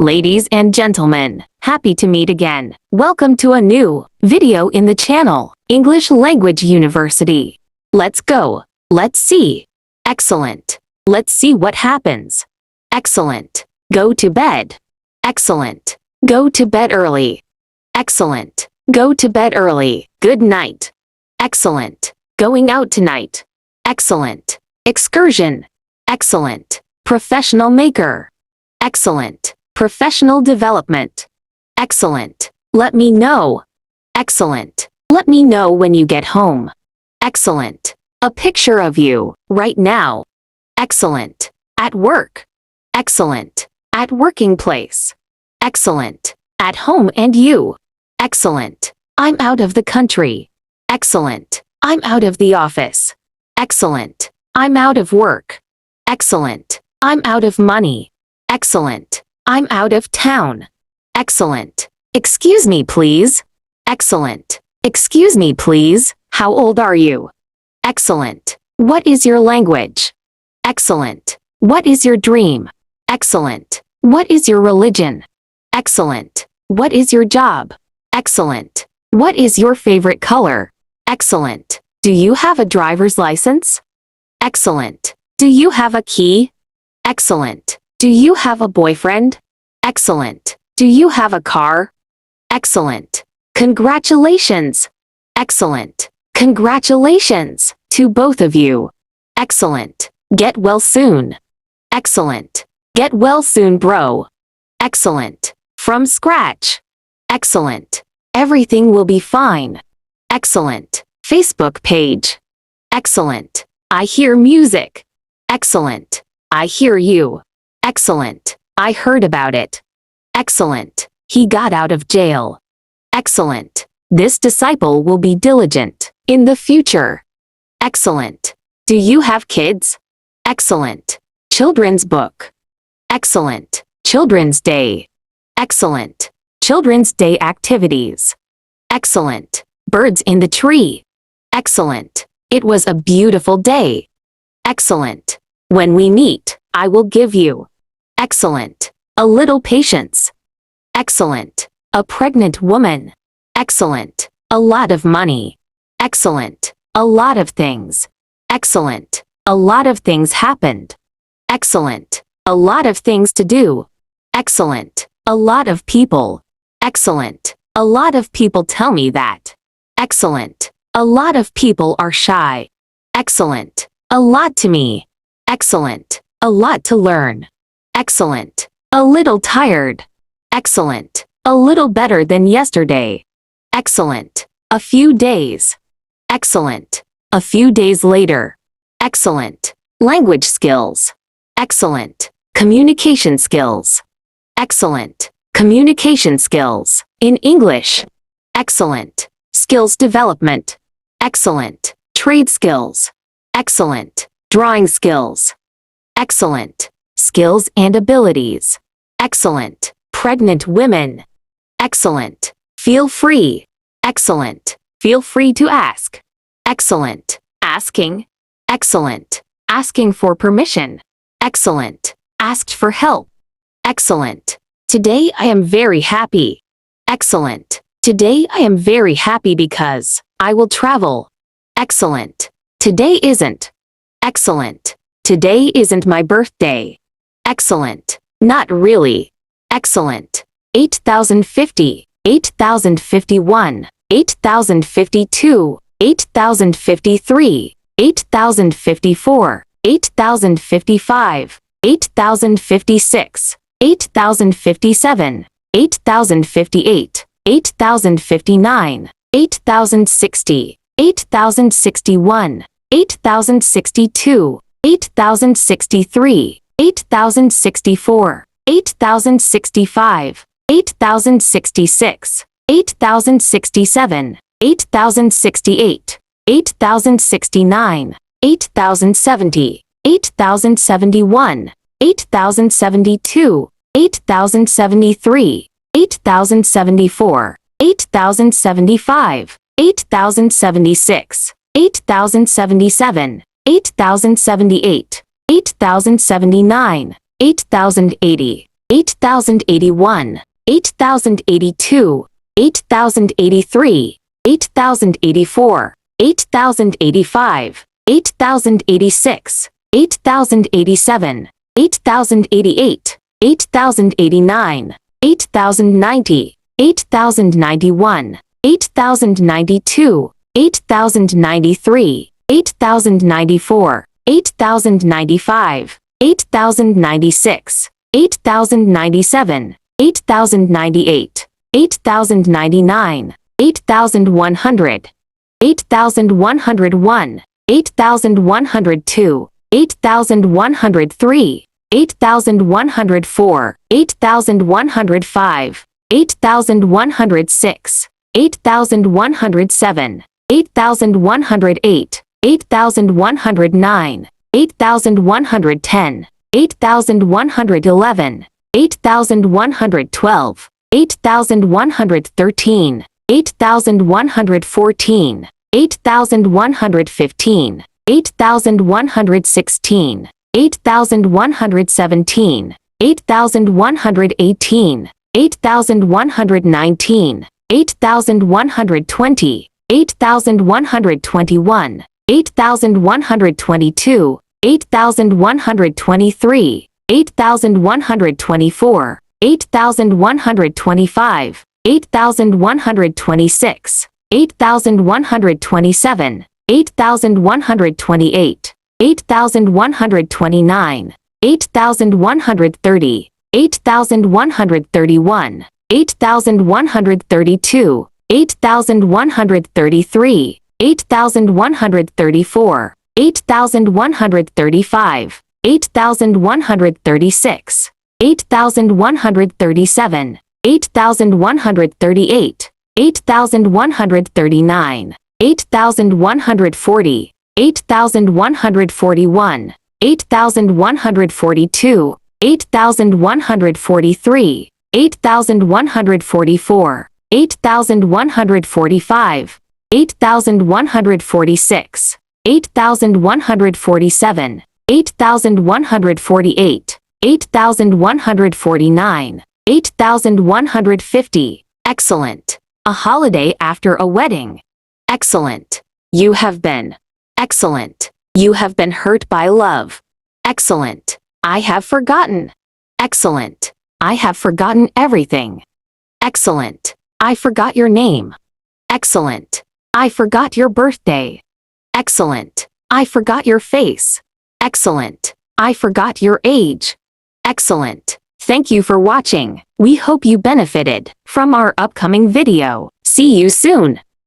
Ladies and gentlemen, happy to meet again. Welcome to a new video in the channel, English Language University. Let's go. Let's see. Excellent. Let's see what happens. Excellent. Go to bed. Excellent. Go to bed early. Excellent. Go to bed early. Good night. Excellent. Going out tonight. Excellent. Excursion. Excellent. Professional maker. Excellent. Professional development. Excellent. Let me know. Excellent. Let me know when you get home. Excellent. A picture of you, right now. Excellent. At work. Excellent. At working place. Excellent. At home and you. Excellent. I'm out of the country. Excellent. I'm out of the office. Excellent. I'm out of work. Excellent. I'm out of money. Excellent. I'm out of town. Excellent. Excuse me, please. Excellent. Excuse me, please. How old are you? Excellent. What is your language? Excellent. What is your dream? Excellent. What is your religion? Excellent. What is your job? Excellent. What is your favorite color? Excellent. Do you have a driver's license? Excellent. Do you have a key? Excellent. Do you have a boyfriend? Excellent. Do you have a car? Excellent. Congratulations. Excellent. Congratulations to both of you. Excellent. Get well soon. Excellent. Get well soon, bro. Excellent. From scratch. Excellent. Everything will be fine. Excellent. Facebook page. Excellent. I hear music. Excellent. I hear you. Excellent. I heard about it. Excellent. He got out of jail. Excellent. This disciple will be diligent in the future. Excellent. Do you have kids? Excellent. Children's book. Excellent. Children's Day. Excellent. Children's Day activities. Excellent. Birds in the tree. Excellent. It was a beautiful day. Excellent. When we meet, I will give you. Excellent. A little patience. Excellent. A pregnant woman. Excellent. A lot of money. Excellent. A lot of things. Excellent. A lot of things happened. Excellent. A lot of things to do. Excellent. A lot of people. Excellent. A lot of people tell me that. Excellent. A lot of people are shy. Excellent. A lot to me. Excellent. A lot to learn. Excellent. A little tired. Excellent. A little better than yesterday. Excellent. A few days. Excellent. A few days later. Excellent. Language skills. Excellent. Communication skills. Excellent. Communication skills. In English. Excellent. Skills development. Excellent. Trade skills. Excellent. Drawing skills. Excellent. Skills and abilities. Excellent. Pregnant women. Excellent. Feel free. Excellent. Feel free to ask. Excellent. Asking. Excellent. Asking for permission. Excellent. Asked for help. Excellent. Today I am very happy. Excellent. Today I am very happy because I will travel. Excellent. Today isn't. Excellent. Today isn't my birthday. Excellent. Not really. Excellent. 8050, 8051, 8052, 8053, 8054, 8055, 8056, 8057, 8058, 8059, 8060, 8061, 8062, 8063, 8064, 8065, 8066, 8067, 8068, 8069, 8070, 8071, 8072, 8073, 8074, 8075, 8076, 8077, 8078, 8079, 8080, 8,081, 8,082, 8,083, 8,084, 8,085, 8,086, 8,087, 8,088, 8,089, 8,090, 8,091, 8,092, 8,093, 8,094, 8,095, 8,096, 8,097, 8,098, 8,099, 8,100, 8,101, 8,102, 8,103, 8,104, 8,105, 8,106, 8,107, 8,108, 8,109, 8,110, 8,111, 8,112, 8,113, 8,114, 8,115, 8,116, 8,117, 8,118, 8,119, 8,120, 8,121, 8,122, 8,123, 8,124, 8,125, 8,126, 8,127, 8,128, 8,129, 8,130, 8,131, 8,132, 8,133, 8,134, 8,135, 8,136, 8,137, 8,138, 8,139, 8,140, 8,141, 8,142, 8,143, 8,144, 8,145, 8,146, 8,147, 8,148, 8,149, 8,150. Excellent. A holiday after a wedding. Excellent. You have been. Excellent. You have been hurt by love. Excellent. I have forgotten. Excellent. I have forgotten everything. Excellent. I forgot your name. Excellent. I forgot your birthday. Excellent. I forgot your face. Excellent. I forgot your age. Excellent. Thank you for watching. We hope you benefited from our upcoming video. See you soon.